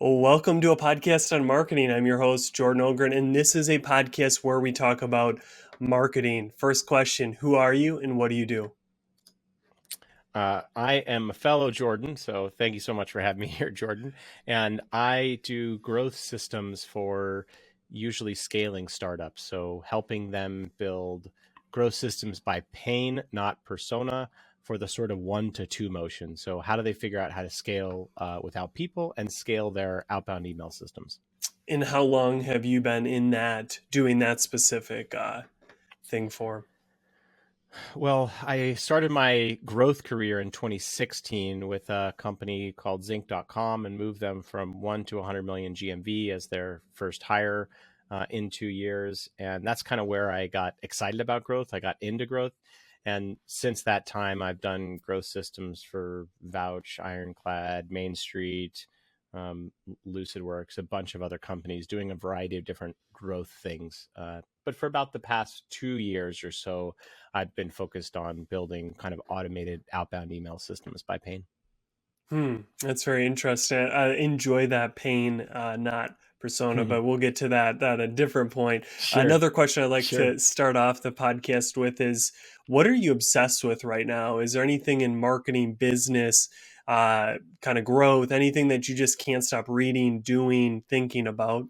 Welcome to a podcast on marketing. I'm your host, Jordan Ogren, and this is a podcast where we talk about marketing. First question, who are you and what do you do? I am a fellow Jordan, so thank you so much for having me here, Jordan. And I do growth systems for usually scaling startups, so helping them build growth systems by pain, not persona, for the sort of 1 to 2 motion. So how do they figure out how to scale without people and scale their outbound email systems? And how long have you been in doing that specific thing for? Well, I started my growth career in 2016 with a company called Zinc.com and moved them from 1 to 100 million GMV as their first hire in 2 years. And that's kind of where I got excited about growth. I got into growth. And since that time, I've done growth systems for Vouch, Ironclad, Main Street, LucidWorks, a bunch of other companies doing a variety of different growth things. But for about the past 2 years or so, I've been focused on building kind of automated outbound email systems by Pain. That's very interesting. I enjoy that pain, not persona, but we'll get to that at a different point. Sure, Another question I'd like sure. to start off the podcast with is, what are you obsessed with right now? Is there anything in marketing, business, kind of growth, anything that you just can't stop reading, doing, thinking about?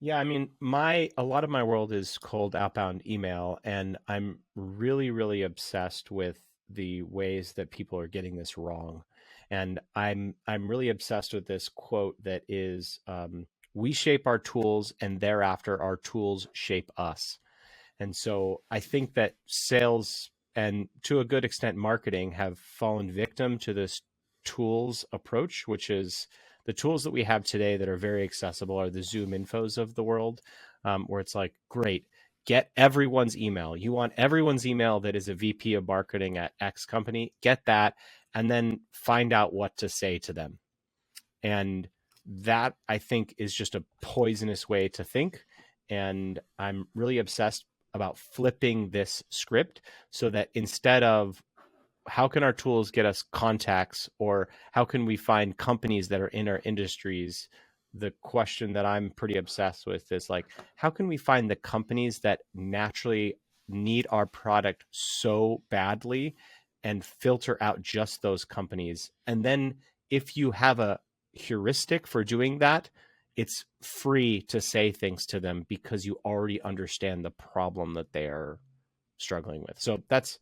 Yeah, I mean, a lot of my world is cold outbound email, and I'm really, really obsessed with the ways that people are getting this wrong. And I'm really obsessed with this quote that is, "We shape our tools, and thereafter our tools shape us." And so I think that sales and to a good extent marketing have fallen victim to this tools approach, which is the tools that we have today that are very accessible are the Zoom infos of the world, where it's like, great, get everyone's email. You want everyone's email that is a VP of marketing at X company, get that, and then find out what to say to them. And that I think is just a poisonous way to think. And I'm really obsessed about flipping this script so that instead of how can our tools get us contacts or how can we find companies that are in our industries, the question that I'm pretty obsessed with is like, how can we find the companies that naturally need our product so badly and filter out just those companies? And then if you have a heuristic for doing that, it's free to say things to them because you already understand the problem that they are struggling with. So that's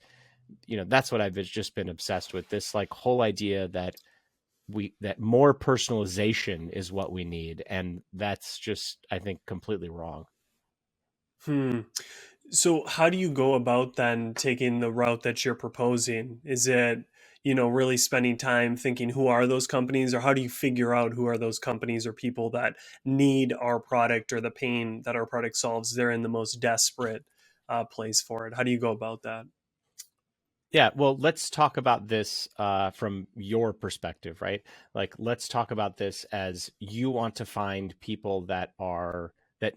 what I've just been obsessed with, this like whole idea that more personalization is what we need, and that's just, I think, completely wrong. Hmm. So how do you go about then taking the route that you're proposing? Is it, really spending time thinking who are those companies, or how do you figure out who are those companies or people that need our product or the pain that our product solves? They're in the most desperate place for it. How do you go about that? Yeah, well, let's talk about this from your perspective, right? Like, let's talk about this as you want to find people that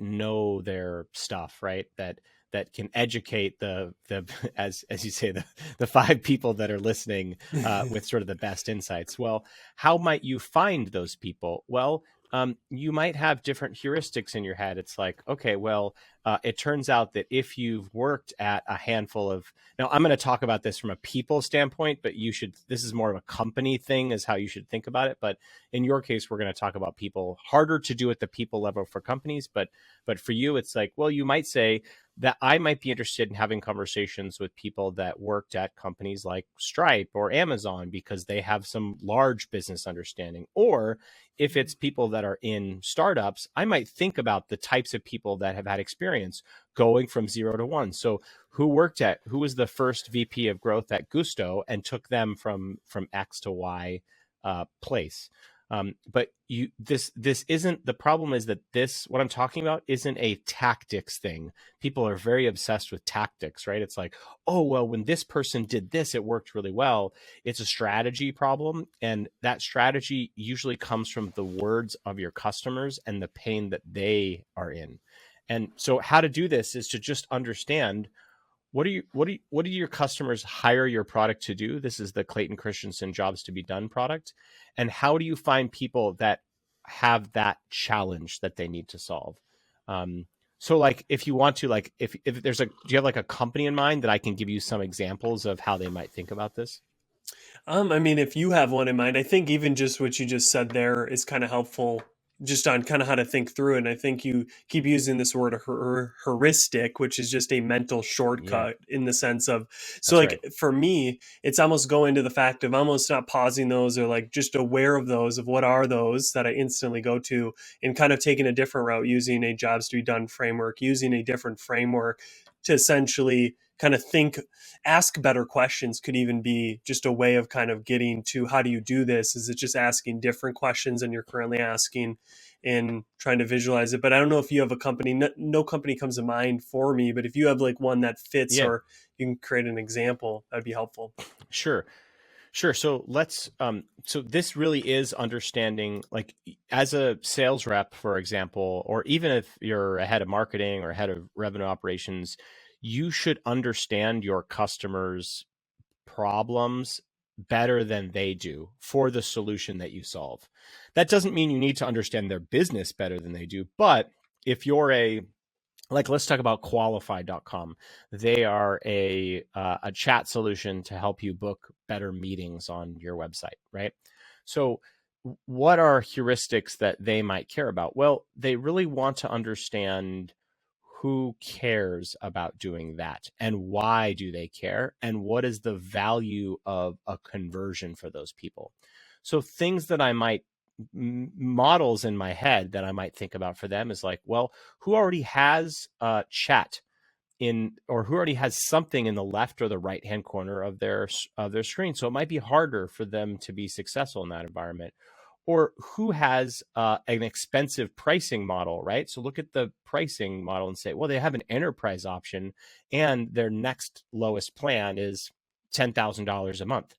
know their stuff, right? That can educate the as you say, the 5 people that are listening with sort of the best insights. Well, how might you find those people? Well, you might have different heuristics in your head. It's like, okay, well, it turns out that if you've worked at a handful of, now I'm going to talk about this from a people standpoint, but this is more of a company thing is how you should think about it. But in your case, we're going to talk about people. Harder to do at the people level for companies, but for you, it's like, well, you might say that I might be interested in having conversations with people that worked at companies like Stripe or Amazon because they have some large business understanding. Or if it's people that are in startups, I might think about the types of people that have had experience going from 0 to 1. So who was the first VP of growth at Gusto and took them from X to Y place. But this isn't, the problem is that what I'm talking about isn't a tactics thing. People are very obsessed with tactics, right? It's like, oh, well, when this person did this, it worked really well. It's a strategy problem. And that strategy usually comes from the words of your customers and the pain that they are in. And so how to do this is to just understand what do your customers hire your product to do? This is the Clayton Christensen Jobs to Be Done product. And how do you find people that have that challenge that they need to solve? So like if you want to, like if there's do you have like a company in mind that I can give you some examples of how they might think about this? I mean, if you have one in mind, I think even just what you just said there is kind of helpful just on kind of how to think through it. And I think you keep using this word heuristic, which is just a mental Yeah, shortcut in the sense of, so that's like right. for me, it's almost going to the fact of almost not pausing those or like just aware of those, of what are those that I instantly go to and kind of taking a different route using a jobs to be done framework, using a different framework to essentially kind of think, ask better questions could even be just a way of kind of getting to how do you do this. Is it just asking different questions than you're currently asking and trying to visualize it? But I don't know if you have a company, no company comes to mind for me, but if you have like one that fits Yeah, or you can create an example, that'd be helpful. sure. Sure. So so this really is understanding, like, as a sales rep, for example, or even if you're a head of marketing or head of revenue operations, you should understand your customers' problems better than they do for the solution that you solve. That doesn't mean you need to understand their business better than they do, but if you're like, let's talk about qualified.com. They are a chat solution to help you book better meetings on your website, right? So what are heuristics that they might care about? Well, they really want to understand who cares about doing that and why do they care and what is the value of a conversion for those people. So things that I might models in my head that I might think about for them is like, well, who already has chat in, or who already has something in the left or the right hand corner of their screen, so it might be harder for them to be successful in that environment. Or who has an expensive pricing model, right? So look at the pricing model and say, well, they have an enterprise option and their next lowest plan is $10,000 a month.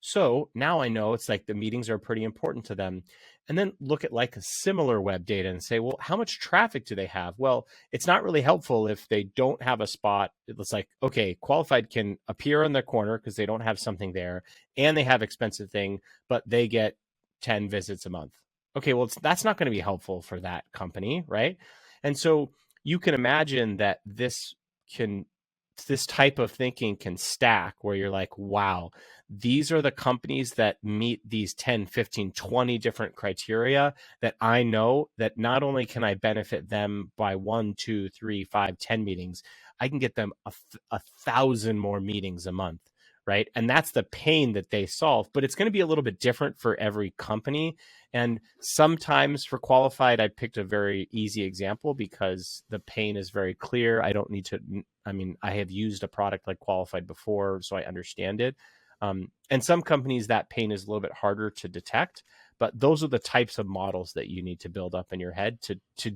So now I know it's like the meetings are pretty important to them. And then look at like a similar web data and say, well, how much traffic do they have? Well, it's not really helpful if they don't have a spot. It's like, okay, qualified can appear in the corner because they don't have something there and they have expensive thing, but they get 10 visits a month. Okay, well, that's not going to be helpful for that company, right? And so you can imagine that this type of thinking can stack where you're like, wow, these are the companies that meet these 10, 15, 20 different criteria that I know that not only can I benefit them by 1, 2, 3, 5, 10 meetings, I can get them a thousand more meetings a month, right? And that's the pain that they solve. But it's going to be a little bit different for every company. And sometimes for qualified, I picked a very easy example because the pain is very clear. I don't need to, I mean, I have used a product like Qualified before, so I understand it. And some companies, that pain is a little bit harder to detect, but those are the types of models that you need to build up in your head to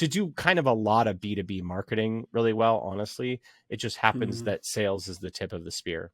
do kind of a lot of B2B marketing really well. Honestly, it just happens Mhm. that sales is the tip of the spear.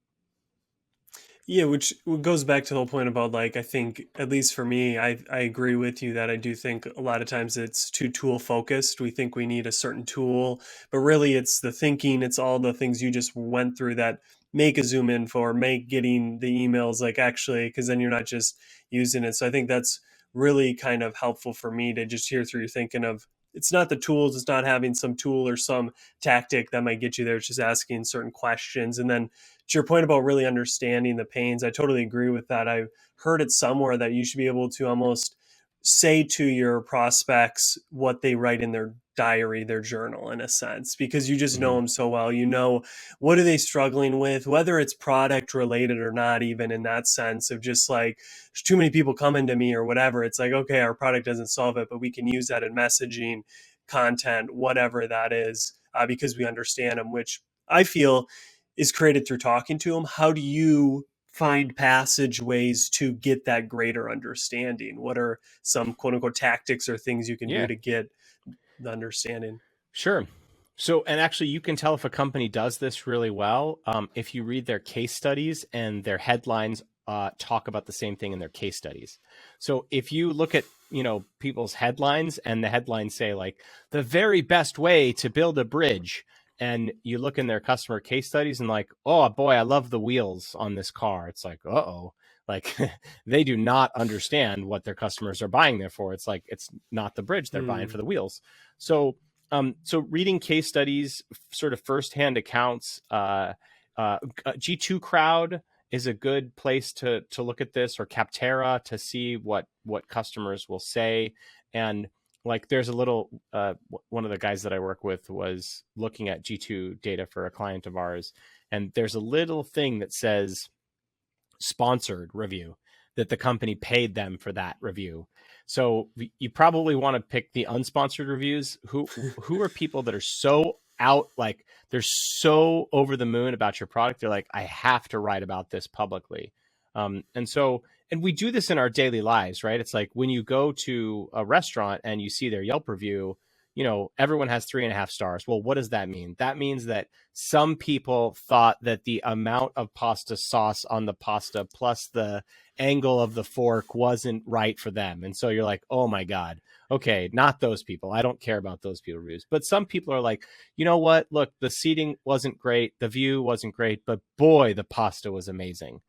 Yeah, which goes back to the whole point about like I think at least for me, I agree with you that I do think a lot of times it's too tool focused. We think we need a certain tool, but really it's the thinking, it's all the things you just went through that make a zoom in for, make getting the emails like actually, because then you're not just using it. So I think that's really kind of helpful for me to just hear through your thinking of it's not the tools, it's not having some tool or some tactic that might get you there. It's just asking certain questions and then to your point about really understanding the pains, I totally agree with that. I've heard it somewhere that you should be able to almost say to your prospects what they write in their diary, their journal, in a sense, because you just know Mm-hmm. them so well. You know, what are they struggling with, whether it's product related or not, even in that sense of just like, there's too many people coming to me or whatever. It's like, okay, our product doesn't solve it, but we can use that in messaging, content, whatever that is, because we understand them, which I feel is created through talking to them. How do you find passageways to get that greater understanding? What are some quote unquote tactics or things you can do Yeah, to get the understanding? sure. So, and actually, you can tell if a company does this really well if you read their case studies and their headlines talk about the same thing in their case studies. So, if you look at people's headlines and the headlines say like the very best way to build a bridge, and you look in their customer case studies and like, oh boy, I love the wheels on this car. It's like, uh-oh, like they do not understand what their customers are buying there for. It's like, it's not the bridge, they're buying Hmm. for the wheels. So so reading case studies, sort of firsthand accounts, G2 Crowd is a good place to look at this, or Capterra, to see what customers will say. And like, there's a little one of the guys that I work with was looking at G2 data for a client of ours, and there's a little thing that says sponsored review, that the company paid them for that review. So you probably want to pick the unsponsored reviews. Who are people that are so out, like they're so over the moon about your product, they're like, I have to write about this publicly. And we do this in our daily lives, right? It's like when you go to a restaurant and you see their Yelp review, everyone has 3.5 stars. Well, what does that mean? That means that some people thought that the amount of pasta sauce on the pasta plus the angle of the fork wasn't right for them. And so you're like, oh my God, okay, not those people. I don't care about those people reviews. But some people are like, you know what? Look, the seating wasn't great. The view wasn't great, but boy, the pasta was amazing.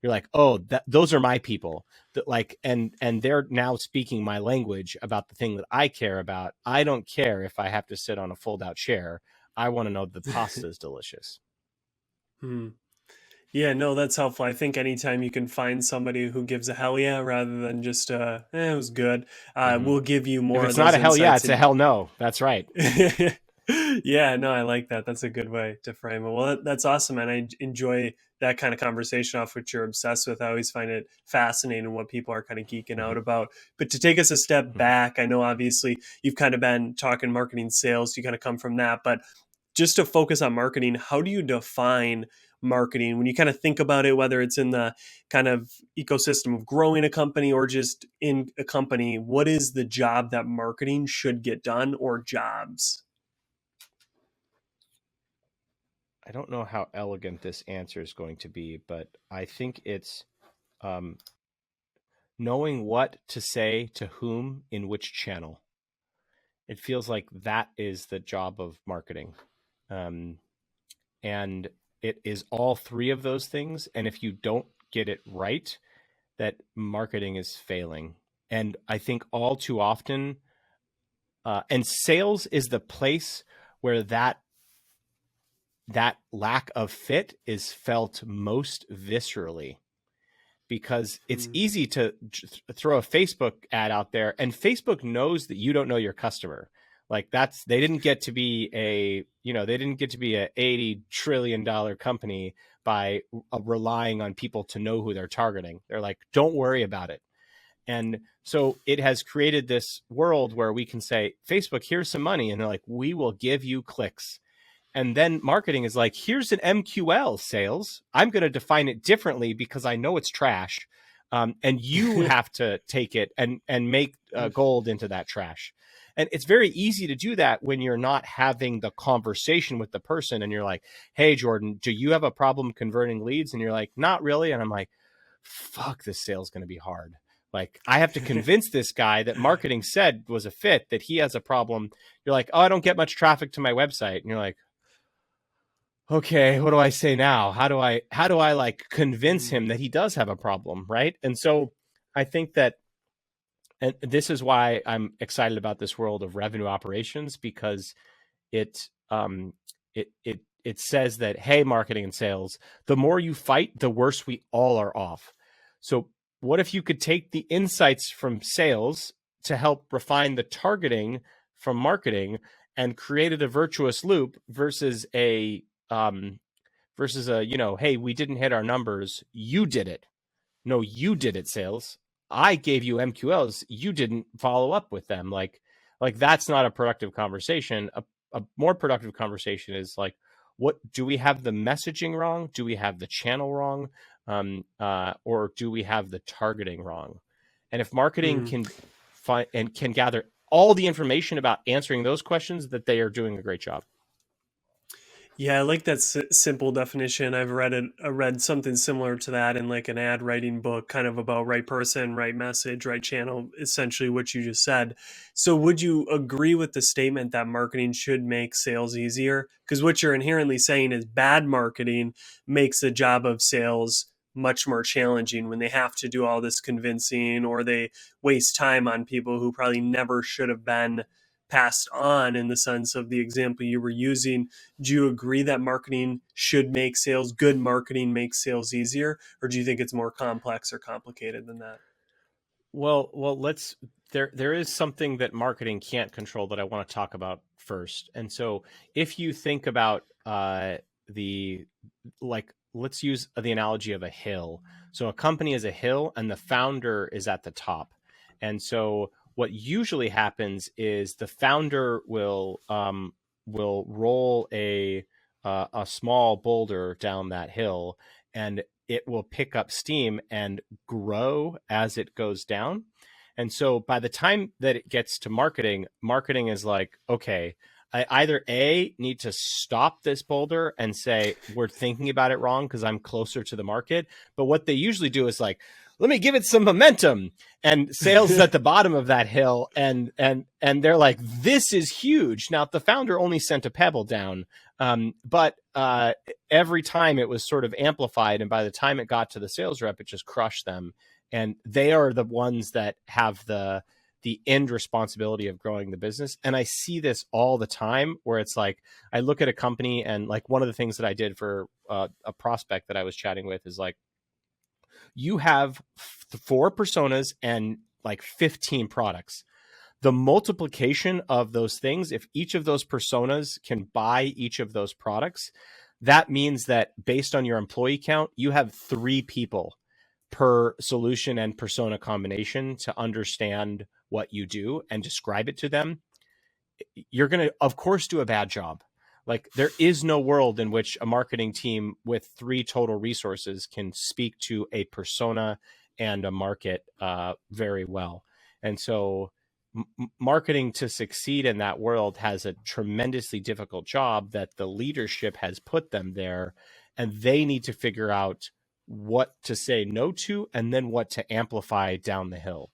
You're like, oh, those are my people that like, and they're now speaking my language about the thing that I care about. I don't care if I have to sit on a fold out chair. I want to know the pasta is delicious. Hmm. Yeah, no, that's helpful. I think anytime you can find somebody who gives a hell yeah rather than just it was good, Mm-hmm. will give you If more of it's not those a hell yeah, insights. it's a And hell no. That's right. yeah, no, I like that. That's a good way to frame it. Well, that's awesome, and I enjoy that kind of conversation off what you're obsessed with. I always find it fascinating what people are kind of geeking Mm-hmm. out about. But to take us a step Mm-hmm. back, I know obviously you've kind of been talking marketing sales, you kind of come from that, but just to focus on marketing, how do you define marketing when you kind of think about it, whether it's in the kind of ecosystem of growing a company or just in a company? What is the job that marketing should get done, or jobs? I don't know how elegant this answer is going to be, but I think it's um, knowing what to say to whom in which channel. It feels like that is the job of marketing. Um, and it is all three of those things. And if you don't get it right, that marketing is failing. And I think all too often, and sales is the place where that lack of fit is felt most viscerally, because it's Hmm. easy to throw a Facebook ad out there, and Facebook knows that you don't know your customer. Like, they didn't get to be they didn't get to be a $80 trillion company by relying on people to know who they're targeting. They're like, don't worry about it. And so it has created this world where we can say, Facebook, here's some money. And they're like, we will give you clicks. And then marketing is like, here's an MQL, sales. I'm going to define it differently because I know it's trash. And you have to take it and make gold into that trash. And it's very easy to do that when you're not having the conversation with the person and you're like, hey, Jordan, do you have a problem converting leads? And you're like, not really. And I'm like, fuck, this sale's going to be hard. Like, I have to convince this guy that marketing said was a fit, that he has a problem. You're like, oh, I don't get much traffic to my website. And you're like, okay, what do I say now? How do I like convince Hmm. him that he does have a problem, right? And so I think that, and this is why I'm excited about this world of revenue operations, because it it says that, hey, marketing and sales, the more you fight, the worse we all are off. So what if you could take the insights from sales to help refine the targeting from marketing and created a virtuous loop versus a, hey, we didn't hit our numbers, you did it. No, you did it, sales. I gave you MQLs, you didn't follow up with them. Like that's not a productive conversation. A more productive conversation is like, what do we have the messaging wrong? Do we have the channel wrong? Or do we have the targeting wrong? And if marketing Hmm. can find and can gather all the information about answering those questions, that they are doing a great job. Yeah, I like that simple definition. I've read it. I read something similar to that in like an ad writing book, kind of about right person, right message, right channel. Essentially, what you just said. So, would you agree with the statement that marketing should make sales easier? Because what you're inherently saying is bad marketing makes the job of sales much more challenging when they have to do all this convincing, or they waste time on people who probably never should have been passed on. In the sense of the example you were using, do you agree that marketing should make sales, good marketing makes sales easier, or do you think it's more complex or complicated than that? Well, let's there is something that marketing can't control that I want to talk about first. And so if you think about the like let's use the analogy of a hill. So a company is a hill and the founder is at the top. And so what usually happens is the founder will roll a small boulder down that hill, and it will pick up steam and grow as it goes down. And so by the time that it gets to marketing, marketing is like, okay, I either A, need to stop this boulder and say, we're thinking about it wrong because I'm closer to the market. But what they usually do is like, let me give it some momentum. And sales is at the bottom of that hill. And they're like, this is huge. Now, the founder only sent a pebble down. But every time it was sort of amplified. And by the time it got to the sales rep, it just crushed them. And they are the ones that have the end responsibility of growing the business. And I see this all the time where it's like, I look at a company, and like one of the things that I did for a prospect that I was chatting with is like, you have four personas and like 15 products. The multiplication of those things, if each of those personas can buy each of those products, that means that based on your employee count, you have 3 people per solution and persona combination to understand what you do and describe it to them. You're going to, of course, do a bad job. Like, there is no world in which a marketing team with 3 total resources can speak to a persona and a market very well. And so marketing to succeed in that world has a tremendously difficult job that the leadership has put them there, and they need to figure out what to say no to and then what to amplify down the hill.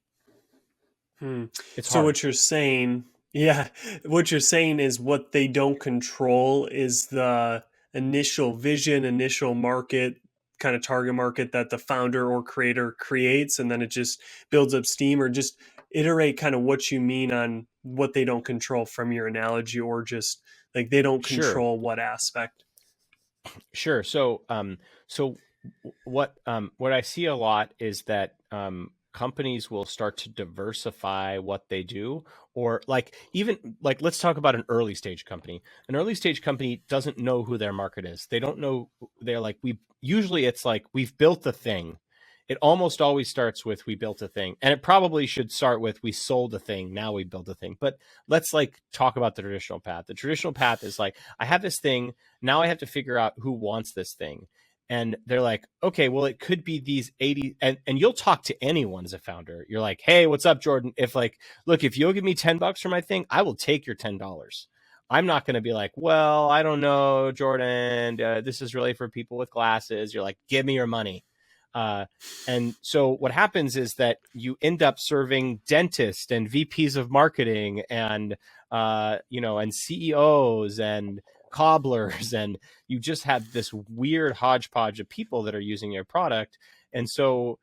Hmm. It's So hard. what you're saying, yeah, what you're saying is what they don't control is the initial vision, initial market, kind of target market that the founder or creator creates, and then it just builds up steam. Or just iterate kind of what you mean on what they don't control from your analogy, or just like they don't Sure. control what aspect. Sure. So what I see a lot is that companies will start to diversify what they do, or like, even like, let's talk about an early stage company. An early stage company doesn't know who their market is. They don't know. They're like, we usually it's like, we've built the thing. It almost always starts with, we built a thing, and it probably should start with, we sold a thing, now we built a thing. But let's like talk about the traditional path. The traditional path is like, I have this thing, now I have to figure out who wants this thing. And they're like, okay, well, it could be these 80, and you'll talk to anyone as a founder. You're like, hey, what's up, Jordan? If like, look, if you'll give me $10 for my thing, I will take your $10. I'm not going to be like, well, I don't know, Jordan, this is really for people with glasses. You're like, give me your money. Uh, and so what happens is that you end up serving dentists and VPs of marketing and and CEOs and cobblers, and you just have this weird hodgepodge of people that are using your product. And so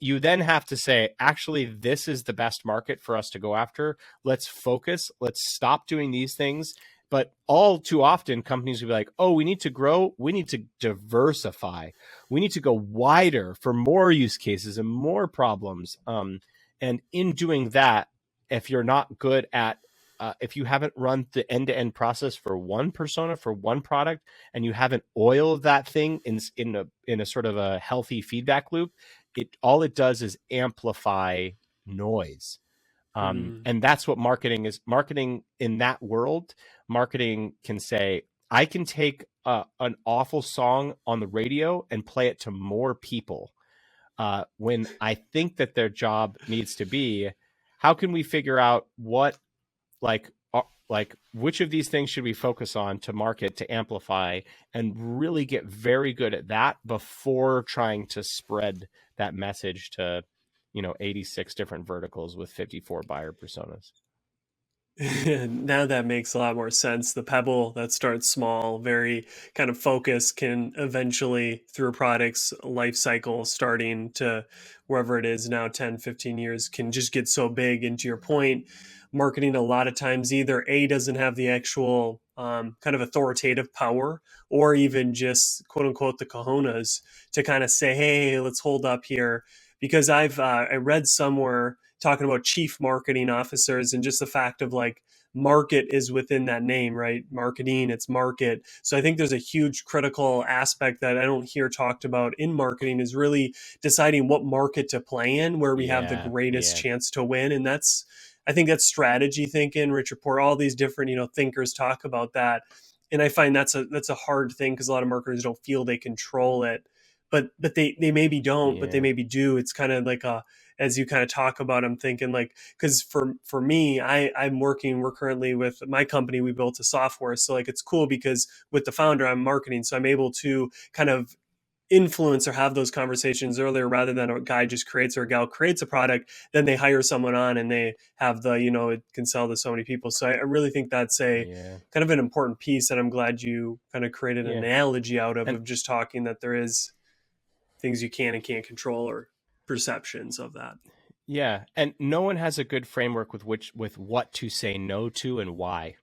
you then have to say, actually, this is the best market for us to go after. Let's focus. Let's stop doing these things. But all too often, companies will be like, oh, we need to grow. We need to diversify. We need to go wider for more use cases and more problems. And in doing that, if you're not good at if you haven't run the end-to-end process for one persona, for one product, and you haven't oiled that thing in a sort of a healthy feedback loop, it does is amplify noise. Hmm. And that's what marketing is. Marketing in that world, marketing can say, I can take an awful song on the radio and play it to more people. When I think that their job needs to be, how can we figure out what, like, like which of these things should we focus on to market, to amplify, and really get very good at that before trying to spread that message to 86 different verticals with 54 buyer personas. Now that makes a lot more sense. The pebble that starts small, very kind of focused, can eventually, through a product's life cycle, starting to wherever it is now, 10, 15 years, can just get so big. And to your point, marketing a lot of times either A, doesn't have the actual kind of authoritative power, or even just quote unquote the cojones to kind of say, hey, let's hold up here. Because I read somewhere talking about chief marketing officers and just the fact of like market is within that name, right? Marketing, it's market. So I think there's a huge critical aspect that I don't hear talked about in marketing is really deciding what market to play in where we have the Yeah, greatest yeah, chance to win. And that's, I think that's strategy thinking. Richard Port, all these different, thinkers talk about that. And I find that's a hard thing because a lot of marketers don't feel they control it. But they maybe don't, but they yeah. maybe do. It's kind of like a, as you kind of talk about, I'm thinking like, because for me, we're currently with my company, we built a software. So like it's cool because with the founder, I'm marketing. So I'm able to kind of influence or have those conversations earlier rather than a guy just creates or a gal creates a product, then they hire someone on and they have it can sell to so many people. So I really think that's a Yeah, kind of an important piece that I'm glad you kind of created an yeah. analogy out And of just talking that there is things you can and can't control or perceptions of that. yeah, and no one has a good framework with what to say no to and why.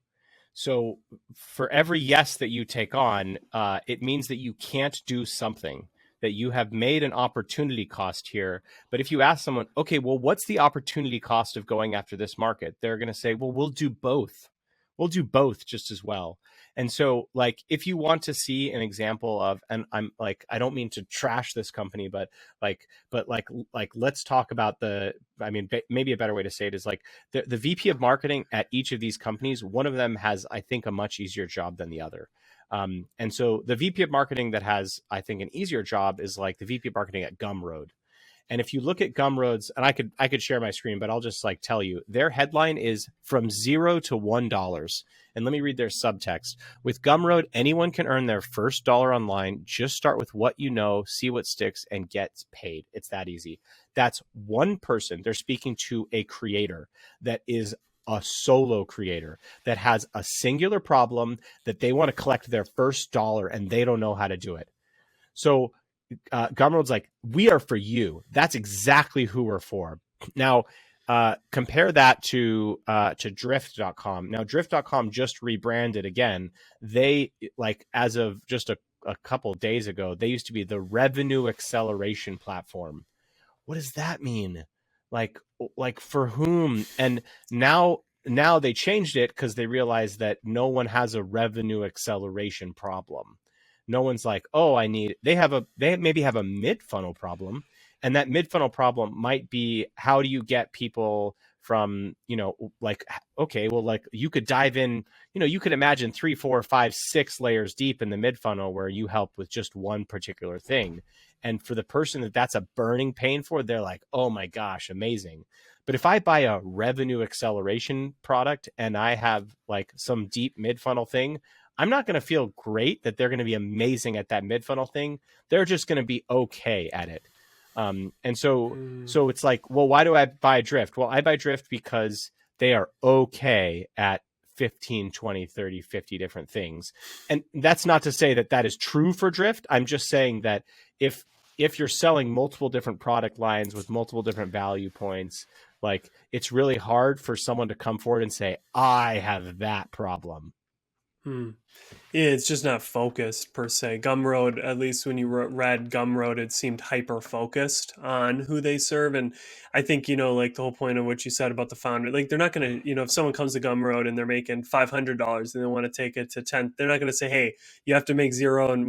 So for every yes that you take on, it means that you can't do something, that you have made an opportunity cost here. But if you ask someone, okay, well, what's the opportunity cost of going after this market? They're going to say, well, we'll do both. We'll do both just as well. And so, like, if you want to see an example of, and I'm like, I don't mean to trash this company, but let's talk about I mean, maybe a better way to say it is like the VP of marketing at each of these companies, one of them has, I think, a much easier job than the other. And so the VP of marketing that has, I think, an easier job is like the VP of marketing at Gumroad. And if you look at Gumroad's, and I could share my screen, but I'll just like tell you, their headline is from $0 to $1. And let me read their subtext. With Gumroad, anyone can earn their first dollar online. Just start with what you know, see what sticks, and get paid. It's that easy. That's one person. They're speaking to a creator that is a solo creator that has a singular problem that they want to collect their first dollar and they don't know how to do it. So Gumroad's like, we are for you. That's exactly who we're for. Now, compare that to drift.com. Now, drift.com just rebranded again. They, like, as of just a couple of days ago, they used to be the revenue acceleration platform. What does that mean? Like, like for whom? And now they changed it because they realized that no one has a revenue acceleration problem. No one's like, oh, they maybe have a mid funnel problem. And that mid funnel problem might be, how do you get people from, like, okay, well, like you could dive in, you could imagine 3, 4, 5, 6 layers deep in the mid funnel where you help with just one particular thing. And for the person that's a burning pain for, they're like, oh my gosh, amazing. But if I buy a revenue acceleration product and I have like some deep mid funnel thing, I'm not going to feel great that they're going to be amazing at that mid funnel thing. They're just going to be okay at it. And Mm. so it's like, well, why do I buy Drift? Well, I buy Drift because they are okay at 15, 20, 30, 50 different things. And that's not to say that that is true for Drift. I'm just saying that if you're selling multiple different product lines with multiple different value points, like it's really hard for someone to come forward and say, I have that problem. Hmm. Yeah, it's just not focused per se. Gumroad, at least when you read Gumroad, it seemed hyper focused on who they serve. And I think, like the whole point of what you said about the founder, like they're not going to, if someone comes to Gumroad and they're making $500 and they want to take it to 10, they're not going to say, hey, you have to make zero. And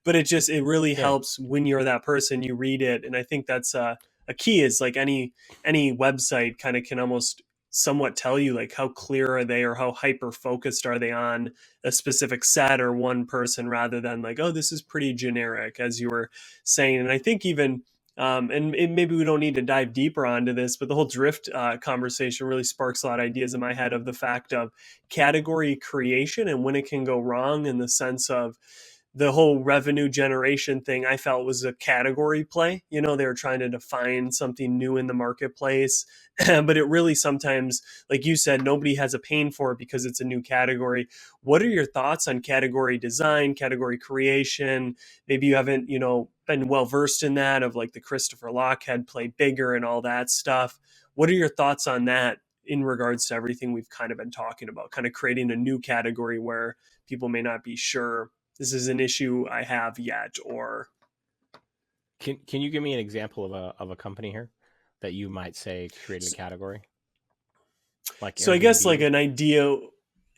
but it really Yeah. helps when you're that person, you read it. And I think that's a key is like any website kind of can almost somewhat tell you like how clear are they or how hyper focused are they on a specific set or one person rather than like, oh, this is pretty generic, as you were saying. And I think even Maybe we don't need to dive deeper onto this, but the whole drift conversation really sparks a lot of ideas in my head of the fact of category creation and when it can go wrong, in the sense of the whole revenue generation thing. I felt was a category play. You know, they were trying to define something new in the marketplace, but it really sometimes, like you said, nobody has a pain for it because it's a new category. What are your thoughts on category design, category creation? Maybe you haven't, been well versed in that, of like the Christopher Lochhead play bigger and all that stuff. What are your thoughts on that in regards to everything we've kind of been talking about, kind of creating a new category where people may not be sure this is an issue I have yet, or Can you give me an example of a company here that you might say created a category like so I guess like Airbnb? an idea.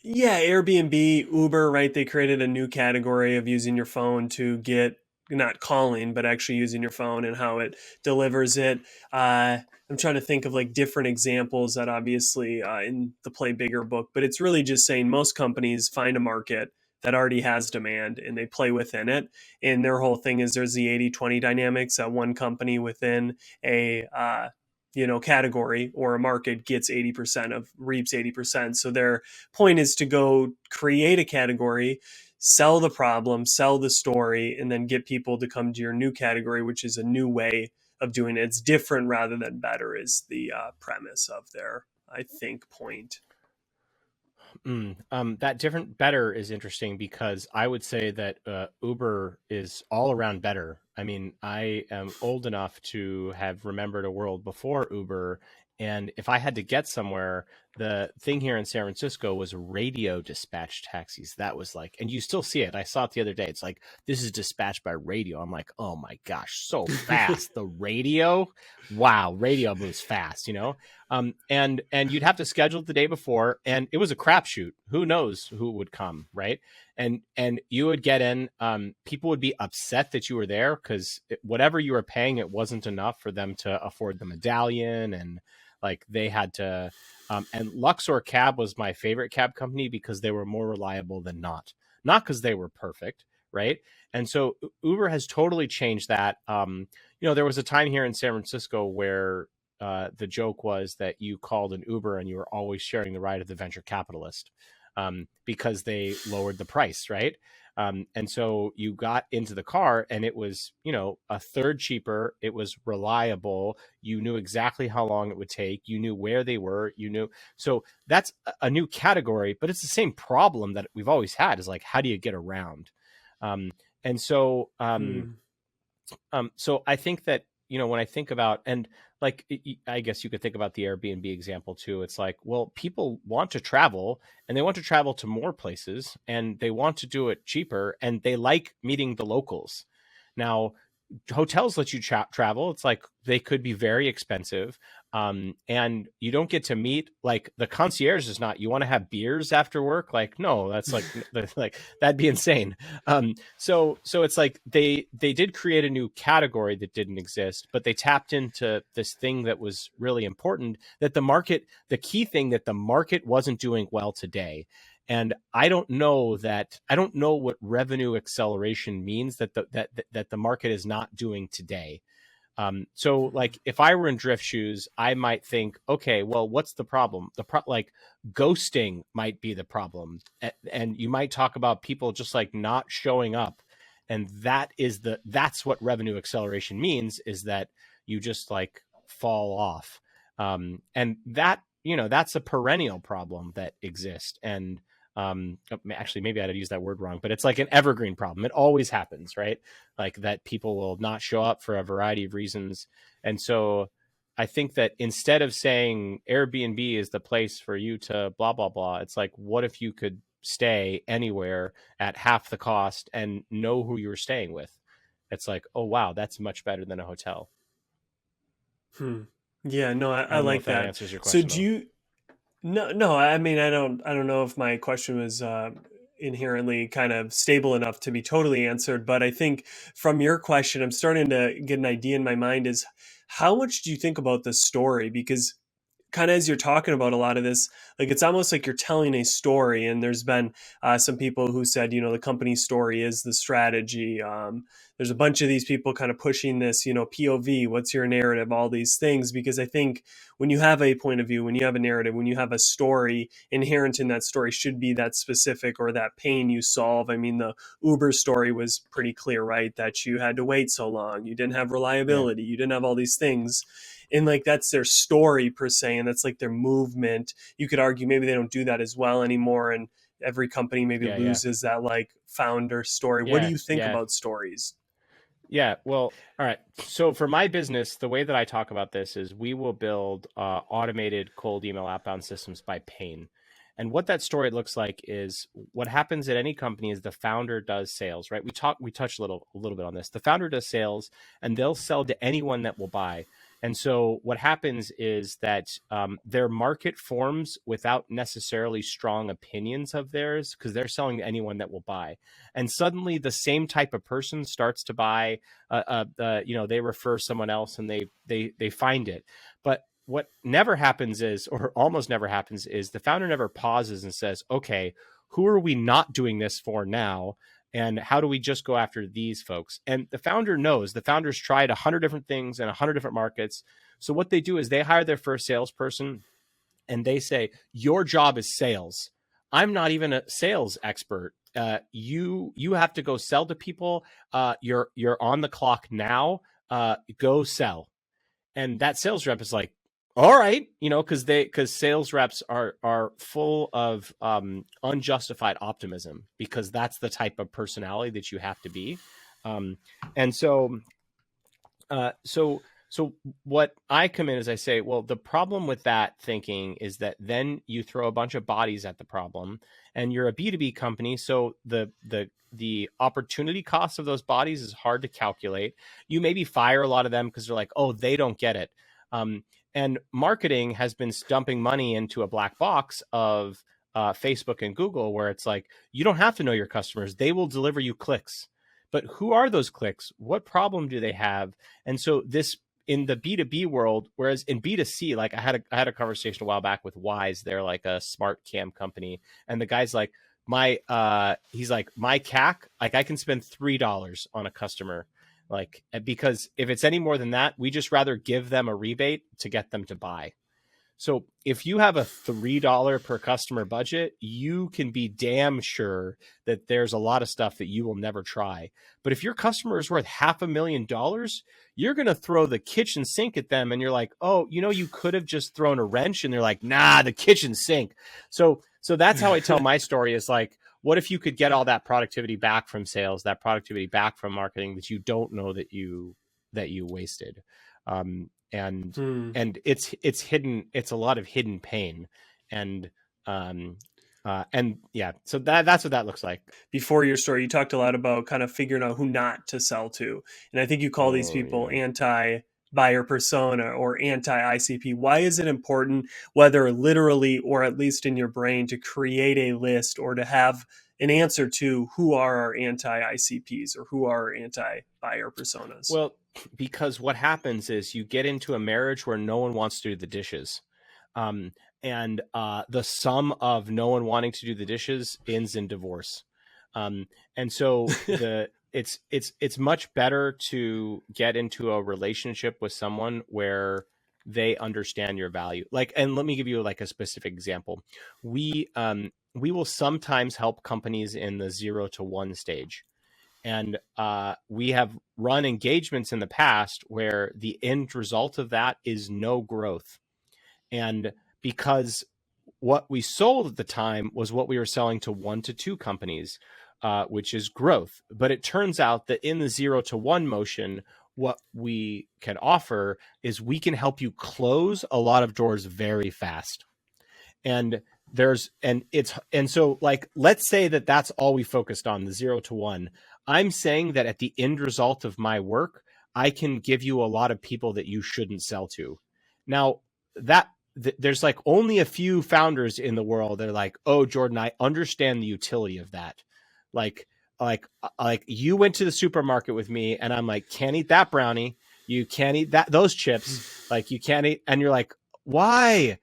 Yeah, Airbnb, Uber, right? They created a new category of using your phone to get, not calling, but actually using your phone and how it delivers it. I'm trying to think of like different examples that obviously in the Play Bigger book, but it's really just saying most companies find a market that already has demand and they play within it. And their whole thing is there's the 80-20 dynamics, that one company within a category or a market gets 80% of, reaps 80%. So their point is to go create a category, sell the problem, sell the story, and then get people to come to your new category, which is a new way of doing it. It's different rather than better, is the premise of their, I think, point. That different better is interesting because I would say that Uber is all around better. I mean, I am old enough to have remembered a world before Uber. And if I had to get somewhere, the thing here in San Francisco was radio dispatch taxis. That was like, and you still see it. I saw it the other day. It's like, this is dispatched by radio. I'm like, oh my gosh, so fast. The radio, wow, radio moves fast, you know? And you'd have to schedule it the day before, and it was a crapshoot. Who knows who would come, right? And you would get in. People would be upset that you were there because whatever you were paying, it wasn't enough for them to afford the medallion, and like they had to. And Luxor Cab was my favorite cab company because they were more reliable than not because they were perfect, right? And so Uber has totally changed that. There was a time here in San Francisco where the joke was that you called an Uber and you were always sharing the ride of the venture capitalist because they lowered the price, right? And so you got into the car and it was, a third cheaper. It was reliable. You knew exactly how long it would take. You knew where they were. You knew. So that's a new category, but it's the same problem that we've always had is like, how do you get around? And so Hmm. so I think that, when I think about, and like, I guess you could think about the Airbnb example too. It's like, well, people want to travel and they want to travel to more places and they want to do it cheaper and they like meeting the locals. Now, hotels let you travel. It's like they could be very expensive. And you don't get to meet like the concierge is not, you want to have beers after work? Like, no, that's like that'd be insane. So it's like they did create a new category that didn't exist, but they tapped into this thing that was really important, that the key thing that the market wasn't doing well today. And I don't know what revenue acceleration means that the market is not doing today. So like if I were in drift shoes, I might think, okay, well, what's the problem? Like ghosting might be the problem. And you might talk about people just like not showing up. And that's what revenue acceleration means, is that you just like fall off. And that's a perennial problem that exists. And actually maybe I'd use that word wrong, but it's like an evergreen problem. It always happens, right? Like that people will not show up for a variety of reasons. And so I think that instead of saying Airbnb is the place for you to blah blah blah, it's like, what if you could stay anywhere at half the cost and know who you're staying with? It's like, oh wow, that's much better than a hotel. Hmm. Yeah, no, I, I I don't know if like that that. answers your So question do though. you? No, no. I mean, I don't know if my question was inherently kind of stable enough to be totally answered. But I think from your question, I'm starting to get an idea in my mind. Is how much do you think about the story? Because kind of as you're talking about a lot of this, like it's almost like you're telling a story. And there's been some people who said, the company story is the strategy. There's a bunch of these people kind of pushing this, POV, what's your narrative, all these things, because I think when you have a point of view, when you have a narrative, when you have a story, inherent in that story should be that specific or that pain you solve. I mean, the Uber story was pretty clear, right? That you had to wait so long, you didn't have Yeah. reliability, you didn't have all these things, and like that's their story per se, and that's like their movement. You could argue maybe they don't do that as well anymore, and every company maybe Yeah. Yeah. loses that like founder story. What do Yeah. you think Yeah. about stories? Yeah, well, all right. So for my business, the way that I talk about this is we will build automated cold email outbound systems by pain. And what that story looks like is what happens at any company is the founder does sales, right? We touched a little bit on this. The founder does sales, and they'll sell to anyone that will buy. And so what happens is that their market forms without necessarily strong opinions of theirs because they're selling to anyone that will buy. And suddenly the same type of person starts to buy. They refer someone else and they find it. But what never happens is, or almost never happens, is the founder never pauses and says, okay, who are we not doing this for now? And how do we just go after these folks? And the founder knows. The founders tried 100 different things in 100 different markets. So what they do is they hire their first salesperson and they say, your job is sales. I'm not even a sales expert. You have to go sell to people. You're on the clock now. Go sell. And that sales rep is like, all right, because sales reps are full of unjustified optimism because that's the type of personality that you have to be. Um, and so uh, so so what I come in is I say, well, the problem with that thinking is that then you throw a bunch of bodies at the problem, and you're a B2B company, so the opportunity cost of those bodies is hard to calculate. You maybe fire a lot of them because they're like, oh, they don't get it. And marketing has been dumping money into a black box of Facebook and Google, where it's like, you don't have to know your customers; they will deliver you clicks. But who are those clicks? What problem do they have? And so this in the B2B world, whereas in B2C, like I had a conversation a while back with Wise, they're like a smart cam company, and the guy's like, he's like, my CAC, like I can spend $3 on a customer, like, because if it's any more than that, we just rather give them a rebate to get them to buy. So if you have a $3 per customer budget, you can be damn sure that there's a lot of stuff that you will never try. But if your customer is worth $500,000, you're going to throw the kitchen sink at them. And you're like, oh, you could have just thrown a wrench. And they're like, nah, the kitchen sink. So that's how I tell my story is like, what if you could get all that productivity back from sales, that productivity back from marketing that you don't know that you wasted? Um, and Hmm. and it's hidden. It's a lot of hidden pain, and um, and yeah. So that's what that looks like. Before your story, you talked a lot about kind of figuring out who not to sell to. And I think you call these Oh people yeah. anti buyer persona or anti ICP. Why is it important, whether literally or at least in your brain, to create a list or to have an answer to who are our anti ICPs or who are our anti buyer personas? Well, because what happens is you get into a marriage where no one wants to do the dishes. Um, and the sum of no one wanting to do the dishes ends in divorce. And so it's much better to get into a relationship with someone where they understand your value. Like, and let me give you like a specific example. We will sometimes help companies in the 0 to 1 stage. And we have run engagements in the past where the end result of that is no growth. And because what we sold at the time was what we were selling to 1 to 2 companies, which is growth. But it turns out that in the 0 to 1 motion, what we can offer is we can help you close a lot of doors very fast. And so like, let's say that that's all we focused on, the 0 to 1. I'm saying that at the end result of my work, I can give you a lot of people that you shouldn't sell to. Now there's like only a few founders in the world that are like, oh, Jordan, I understand the utility of that. Like, like you went to the supermarket with me and I'm like, can't eat that brownie. You can't eat those chips. Like you can't eat. And you're like, why?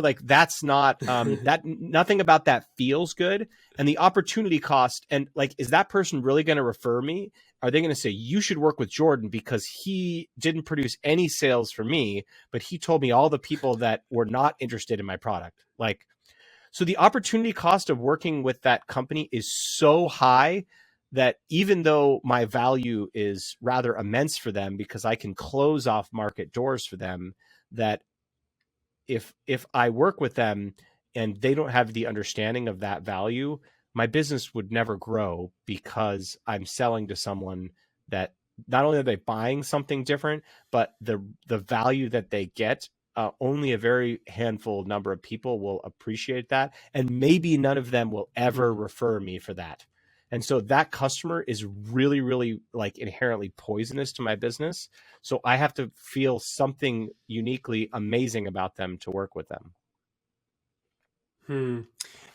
Like that's not that nothing about that feels good. And the opportunity cost, and like, is that person really going to refer me? Are they going to say you should work with Jordan because he didn't produce any sales for me, but he told me all the people that were not interested in my product? Like, so the opportunity cost of working with that company is so high that even though my value is rather immense for them because I can close off market doors for them, that if I work with them and they don't have the understanding of that value, my business would never grow because I'm selling to someone that not only are they buying something different, but the value that they get, only a very handful number of people will appreciate that, and maybe none of them will ever Mhm. refer me for that. And so that customer is really, really like inherently poisonous to my business. So I have to feel something uniquely amazing about them to work with them. Hmm.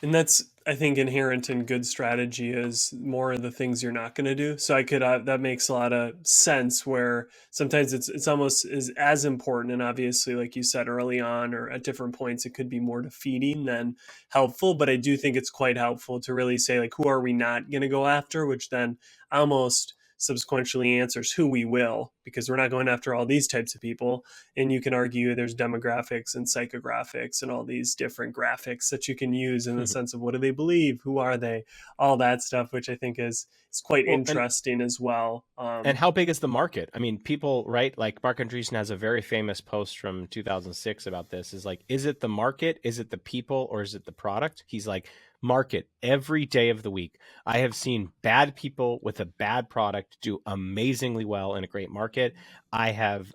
And that's, I think, inherent in good strategy is more of the things you're not going to do. So I could that makes a lot of sense. Where sometimes it's almost is as important, and obviously, like you said early on, or at different points, it could be more defeating than helpful. But I do think it's quite helpful to really say like, who are we not going to go after, which then almost subsequently answers who we will, because we're not going after all these types of people. And you can argue there's demographics and psychographics and all these different graphics that you can use in the sense of what do they believe, who are they, all that stuff, which I think is quite Well, and interesting as well. and how big is the market? I mean, people, right? Like Mark Andreessen has a very famous post from 2006 about this. Is like, is it the market? Is it the people? Or is it the product? He's like, market every day of the week. I have seen bad people with a bad product do amazingly well in a great market. I have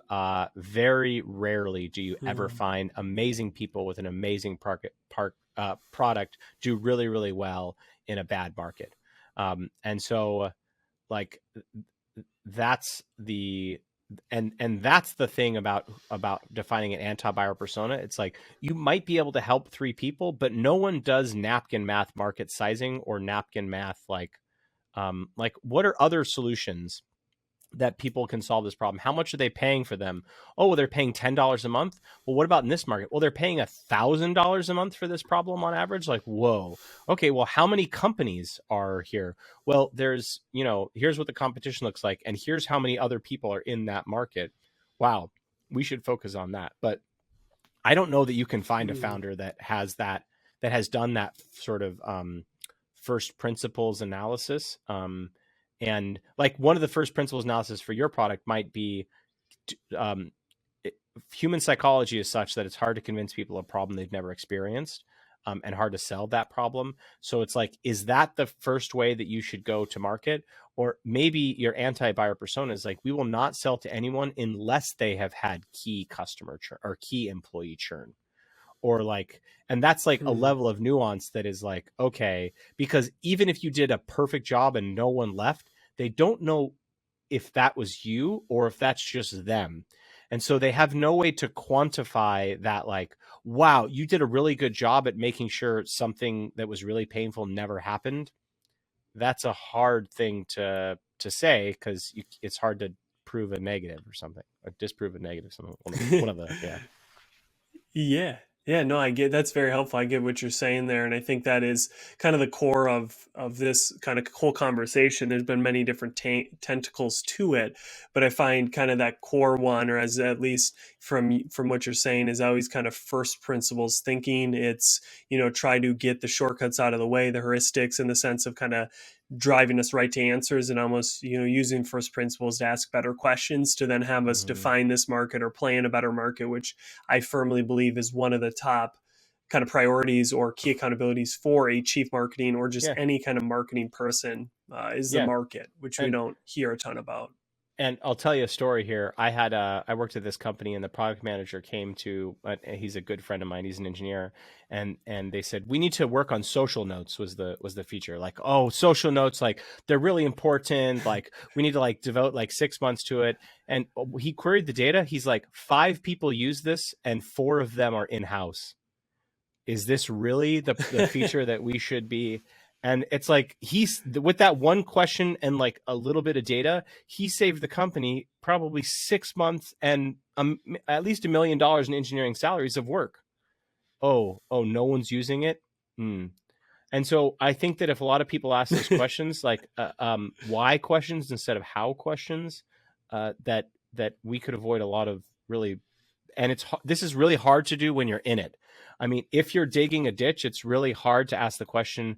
very rarely do you ever Hmm. find amazing people with an amazing product do really, really well in a bad market. And so, like, that's the and that's the thing about defining an anti-buyer persona. It's like you might be able to help three people, but no one does napkin math market sizing or napkin math like what are other solutions that people can solve this problem? How much are they paying for them? Oh, well, they're paying $10 a month. Well, what about in this market? Well, they're paying $1,000 a month for this problem on average. Like, whoa. Okay, well, how many companies are here? Well, there's, here's what the competition looks like, and here's how many other people are in that market. Wow, we should focus on that. But I don't know that you can find a Hmm. founder that has done that sort of first principles analysis. And like one of the first principles analysis for your product might be um, human psychology is such that it's hard to convince people a problem they've never experienced, and hard to sell that problem. So it's like, is that the first way that you should go to market? Or maybe your anti-buyer persona is like, we will not sell to anyone unless they have had key customer churn or key employee churn, or like, and that's like a Hmm. level of nuance that is like, okay, because even if you did a perfect job and no one left, they don't know if that was you or if that's just them. And so they have no way to quantify that, like, wow, you did a really good job at making sure something that was really painful never happened. That's a hard thing to say because it's hard to prove a negative or something, or disprove a negative, something, one of the, yeah. Yeah. Yeah, no, I get that's very helpful. I get what you're saying there, and I think that is kind of the core of this kind of whole conversation. There's been many different tentacles to it, but I find kind of that core one, or as at least from what you're saying, is always kind of first principles thinking. It's try to get the shortcuts out of the way, the heuristics, in the sense of kind of driving us right to answers, and almost using first principles to ask better questions to then have us Mm-hmm. define this market or play in a better market, which I firmly believe is one of the top kind of priorities or key accountabilities for a chief marketing or just Yeah, any kind of marketing person, is the yeah. market, which we and don't hear a ton about. And I'll tell you a story here. I worked at this company, and the product manager came to. He's a good friend of mine. He's an engineer, and they said we need to work on social notes. Was the feature, like, oh, social notes, like they're really important. Like we need to like devote like 6 months to it. And he queried the data. He's like, 5 people use this, and 4 of them are in house. Is this really the feature that we should be? And it's like he's with that one question and like a little bit of data, he saved the company probably 6 months and at least $1 million in engineering salaries of work. Oh, no one's using it. Hmm. And so I think that if a lot of people ask those questions, like why questions instead of how questions, that we could avoid a lot of really. And this is really hard to do when you're in it. I mean, if you're digging a ditch, it's really hard to ask the question,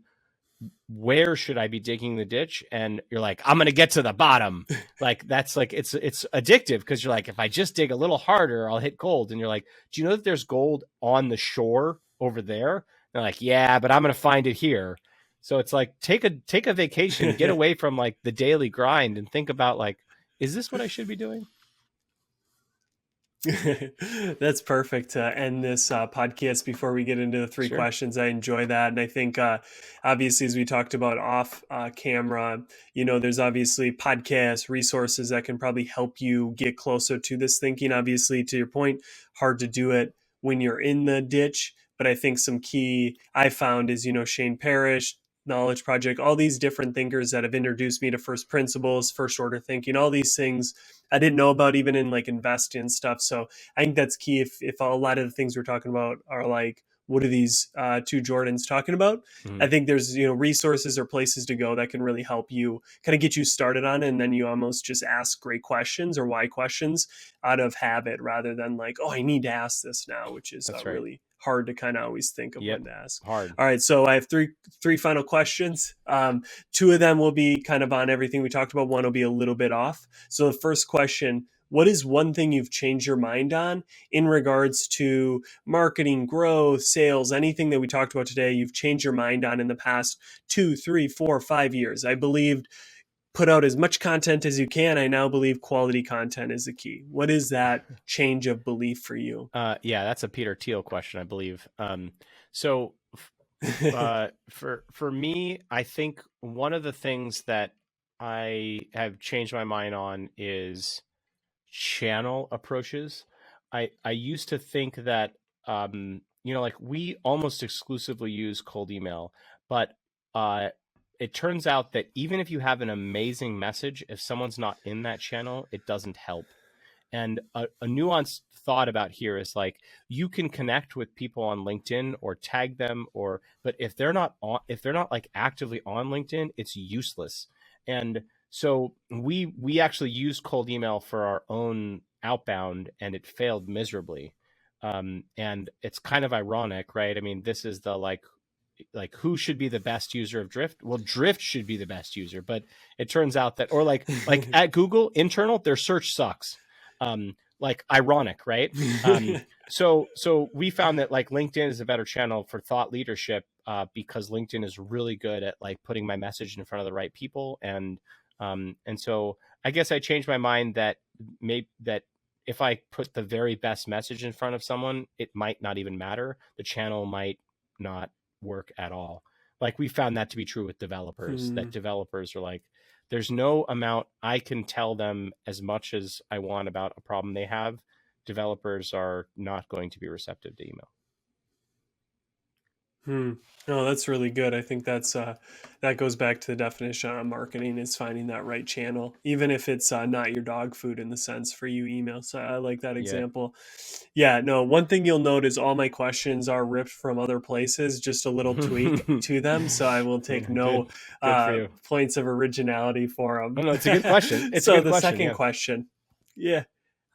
where should I be digging the ditch? And you're like, I'm going to get to the bottom. Like, that's like, it's addictive because you're like, if I just dig a little harder, I'll hit gold. And you're like, do you know that there's gold on the shore over there? And they're like, yeah, but I'm going to find it here. So it's like, take a vacation, get away from like the daily grind and think about like, is this what I should be doing? That's perfect to end this podcast before we get into the three Sure. questions. I enjoy that. And I think, obviously, as we talked about off camera, there's obviously podcasts, resources that can probably help you get closer to this thinking. Obviously, to your point, hard to do it when you're in the ditch. But I think some key I found is, Shane Parrish, Knowledge Project, all these different thinkers that have introduced me to first principles, first order thinking, all these things I didn't know about even in like investing and stuff. So I think that's key. If a lot of the things we're talking about are like, what are these two Jordans talking about? Mm-hmm. I think there's resources or places to go that can really help you kind of get you started on it, and then you almost just ask great questions or why questions out of habit rather than like, oh, I need to ask this now, which is That's right. really hard to kind of always think of Yep. when to ask. Hard. All right, so I have three final questions. Two of them will be kind of on everything we talked about. One will be a little bit off. So the first question, what is one thing you've changed your mind on in regards to marketing, growth, sales, anything that we talked about today, you've changed your mind on in the past 2, 3, 4, 5 years? I believed put out as much content as you can. I now believe quality content is the key. What is that change of belief for you? Yeah, that's a Peter Thiel question, I believe. So for me, I think one of the things that I have changed my mind on is channel approaches. I used to think that like we almost exclusively use cold email, but uh it turns out that even if you have an amazing message, if someone's not in that channel, it doesn't help. And a nuanced thought about here is like, you can connect with people on LinkedIn or tag them, or but if they're not like actively on LinkedIn, it's useless. And so we actually used cold email for our own outbound, and it failed miserably. And it's kind of ironic, right? I mean, this is the like who should be the best user of Drift? Well, Drift should be the best user, but it turns out that, or like at Google internal, their search sucks. Like ironic, right? So we found that like LinkedIn is a better channel for thought leadership, because LinkedIn is really good at like putting my message in front of the right people. And so I guess I changed my mind that that if I put the very best message in front of someone, it might not even matter. The channel might not work at all. Like we found that to be true with developers, that developers are like, there's no amount I can tell them as much as I want about a problem they have. Developers are not going to be receptive to email. No, that's really good. I think that goes back to the definition of marketing is finding that right channel, even if it's not your dog food in the sense for you email. So I like that Yeah. example. Yeah, no, one thing you'll note is all my questions are ripped from other places, just a little tweak to them. So I will take no Good for you. points of originality for Oh them. no, it's a good question. It's a So good the question. second Yeah. question, yeah,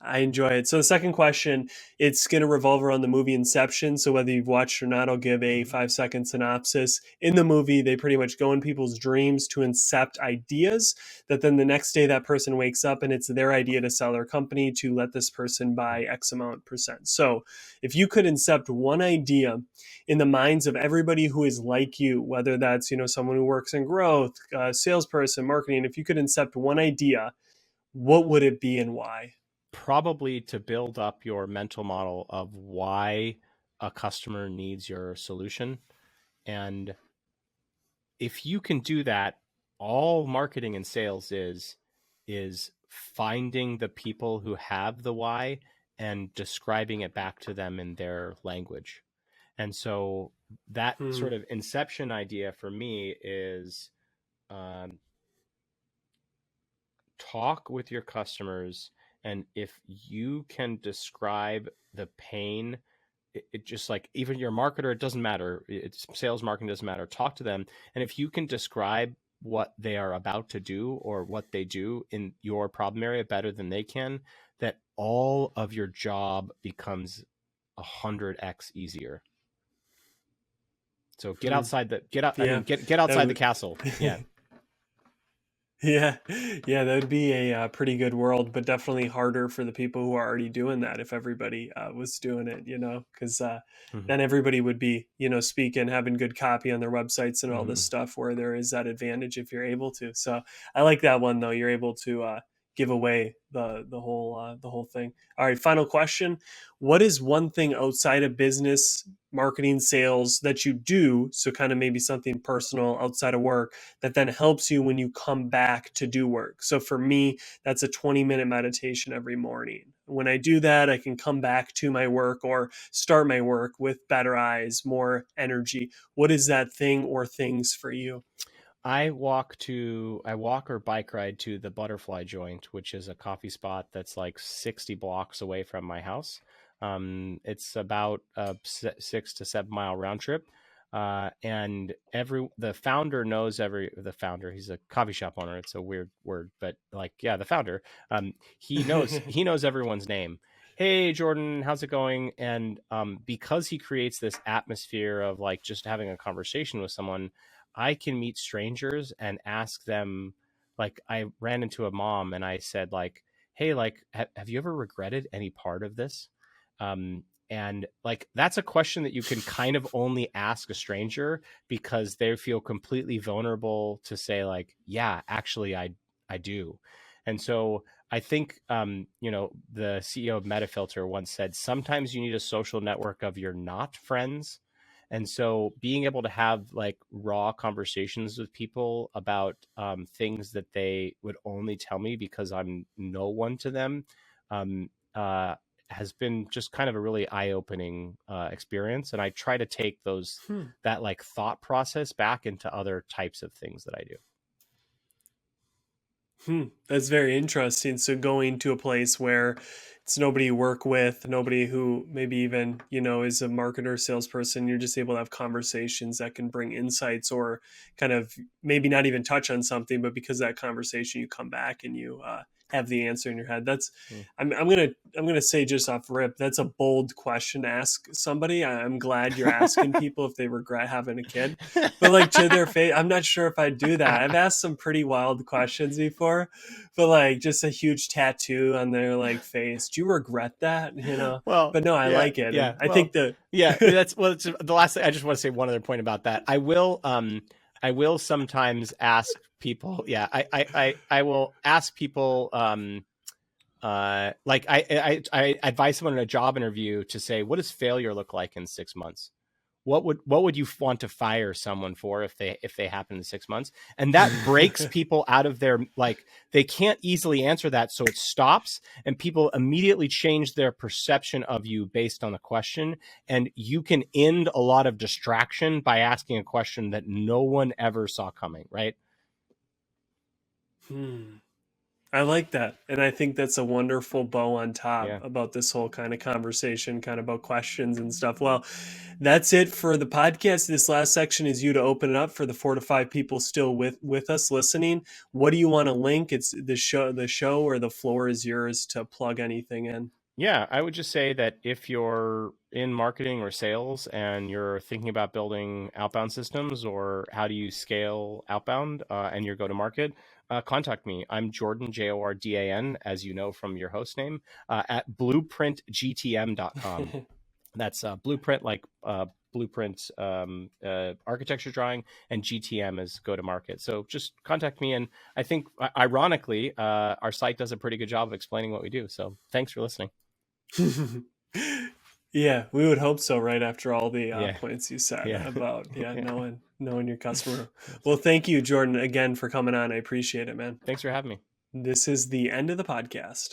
I enjoy it. So the second question, it's going to revolve around the movie Inception. So whether you've watched or not, I'll give a 5 second synopsis. In the movie, they pretty much go in people's dreams to incept ideas that then the next day that person wakes up and it's their idea to sell their company to let this person buy X amount percent. So if you could incept one idea in the minds of everybody who is like you, whether that's, someone who works in growth, salesperson, marketing, if you could incept one idea, what would it be and why? Probably to build up your mental model of why a customer needs your solution. And if you can do that, all marketing and sales is finding the people who have the why and describing it back to them in their language. And so that Hmm. sort of inception idea for me is, um, talk with your customers, and if you can describe the pain, it just like, even your marketer, it doesn't matter, it's sales, marketing, doesn't matter, talk to them, and if you can describe what they are about to do or what they do in your problem area better than they can, that all of your job becomes 100x easier. So get Hmm. outside the get out I mean Yeah. get That outside the would. castle. Yeah. Yeah, yeah, that would be a pretty good world, but definitely harder for the people who are already doing that if everybody was doing it, because Hmm. then everybody would be, speaking, having good copy on their websites and all this Hmm. stuff where there is that advantage if you're able to. So I like that one though. You're able to give away the whole thing. All right, final question. What is one thing outside of business, marketing, sales that you do? So kind of maybe something personal outside of work that then helps you when you come back to do work. So for me, that's a 20-minute meditation every morning. When I do that, I can come back to my work or start my work with better eyes, more energy. What is that thing or things for you? I walk or bike ride to the Butterfly Joint, which is a coffee spot that's like 60 blocks away from my house. It's about a 6 to 7 mile round trip. And the founder knows the founder. He's a coffee shop owner. It's a weird word, but like, yeah, the founder. He knows everyone's name. Hey Jordan, how's it going? And because he creates this atmosphere of like just having a conversation with someone, I can meet strangers and ask them. Like, I ran into a mom and I said, like, hey, like, have you ever regretted any part of this? And like, that's a question that you can kind of only ask a stranger, because they feel completely vulnerable to say, like, yeah, actually, I do. And so I think, the CEO of Metafilter once said, sometimes you need a social network of your not friends. And so being able to have like raw conversations with people about things that they would only tell me because I'm no one to them, um, uh, has been just kind of a really eye-opening experience. And I try to take Hmm. that like thought process back into other types of things that I do. That's very interesting. So going to a place where it's nobody you work with, nobody who maybe even, is a marketer, salesperson, you're just able to have conversations that can bring insights or kind of maybe not even touch on something, but because of that conversation, you come back and you have the answer in your head. That's, Mm. I'm gonna say just off rip, that's a bold question to ask somebody. I'm glad you're asking people if they regret having a kid, but like to their face, I'm not sure if I'd do that. I've asked some pretty wild questions before, but like just a huge tattoo on their like face. Do you regret that? Well, But no, I yeah, like it, and yeah. I think Well, that. yeah. That's well. It's the last thing. I just want to say one other point about that. I will sometimes ask people. Yeah, I will ask people. Like I advise someone in a job interview to say, what does failure look like in 6 months? What would you want to fire someone for if they happen in 6 months? And that breaks people out of their, like, they can't easily answer that, so it stops, and people immediately change their perception of you based on the question. And you can end a lot of distraction by asking a question that no one ever saw coming, right? Hmm. I like that. And I think that's a wonderful bow on top Yeah. about this whole kind of conversation, kind of about questions and stuff. Well, that's it for the podcast. This last section is you to open it up for the 4 to 5 people still with us listening. What do you want to link? It's the show, or the floor is yours to plug anything in. Yeah, I would just say that if you're in marketing or sales and you're thinking about building outbound systems, or how do you scale outbound, and your go to market, contact me. I'm Jordan, Jordan, as you know from your host name, at blueprintgtm.com. That's blueprint, like blueprint, architecture drawing, and GTM is go to market. So just contact me. And I think, ironically, our site does a pretty good job of explaining what we do. So thanks for listening. Yeah, we would hope so. Right after all the Yeah. points you said Yeah. about Yeah. knowing your customer. Well, thank you, Jordan, again for coming on. I appreciate it, man. Thanks for having me. This is the end of the podcast.